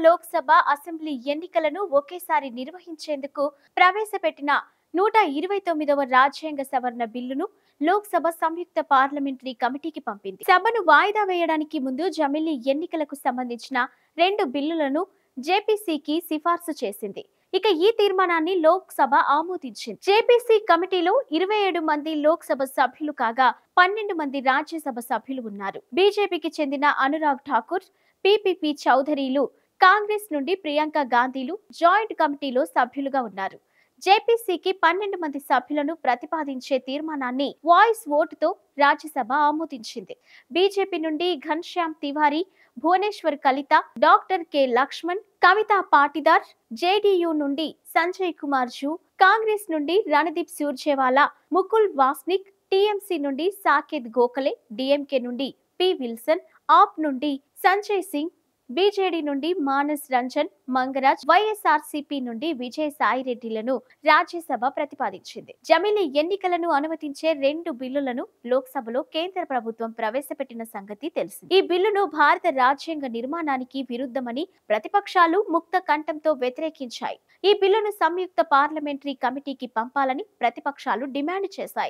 Lok Sabha, assembly ఎన్నికలను ఒకేసారి నిర్వహించేందుకు ప్రవేశపెట్టిన 129వ రాజ్యాంగ సవరణ బిల్లును లోక్సభ సంయుక్త పార్లమెంటరీ కమిటీకి పంపింది. సభను వాయిదా వేయడానికి ముందు జమిలీ ఎన్నికలకు సంబంధించిన 2 బిల్లులను జేపీసీకి సిఫార్సు చేసింది. ఇక ఈ తీర్మానాన్ని లోక్సభ ఆమోదించింది. జేపీసీ కమిటీలో 27 మంది లోక్సభ సభ్యులు కాగా 12 మంది రాజ్యసభ సభ్యులు ఉన్నారు. బీజేపీకి చెందిన అనురాగ్ ఠాకూర్, పీపీపీ చౌధరీలు, కాంగ్రెస్ నుండి ప్రియాంక గాంధీలు జాయింట్ కమిటీలో సభ్యులుగా ఉన్నారు. జేపీసీకి 12 మంది సభ్యులను ప్రతిపాదించే తీర్మానాన్ని వాయిస్ ఓటుతో రాజ్యసభ ఆమోదించింది. బీజేపీ నుండి ఘన్శ్యామ్ తివారీ, భువనేశ్వర్ కలిత, డాక్టర్ కె లక్ష్మణ్, కవితా పాటిదార్, జేడీయూ నుండి సంజయ్ కుమార్ జూ, కాంగ్రెస్ నుండి రణదీప్ సూర్జేవాలా, ముకుల్ వాస్నిక్, టీఎంసీ నుండి సాకేత్ గోఖలే, డీఎంకే నుండి పి విల్సన్, ఆప్ నుండి సంజయ్ సింగ్, బీజేడీ నుండి మానస్ రంజన్ మంగరాజ్, వైఎస్ఆర్సీపీ నుండి విజయ్ సాయిరెడ్డిలను రాజ్యసభ ప్రతిపాదించింది. జమిలీ ఎన్నికలను అనుమతించే 2 బిల్లులను లోక్సభలో కేంద్ర ప్రభుత్వం ప్రవేశపెట్టిన సంగతి తెలిసింది. ఈ బిల్లును భారత రాజ్యాంగ నిర్మాణానికి విరుద్ధమని ప్రతిపక్షాలు ముక్త కంఠంతో వ్యతిరేకించాయి. ఈ బిల్లును సంయుక్త పార్లమెంటరీ కమిటీకి పంపాలని ప్రతిపక్షాలు డిమాండ్ చేశాయి.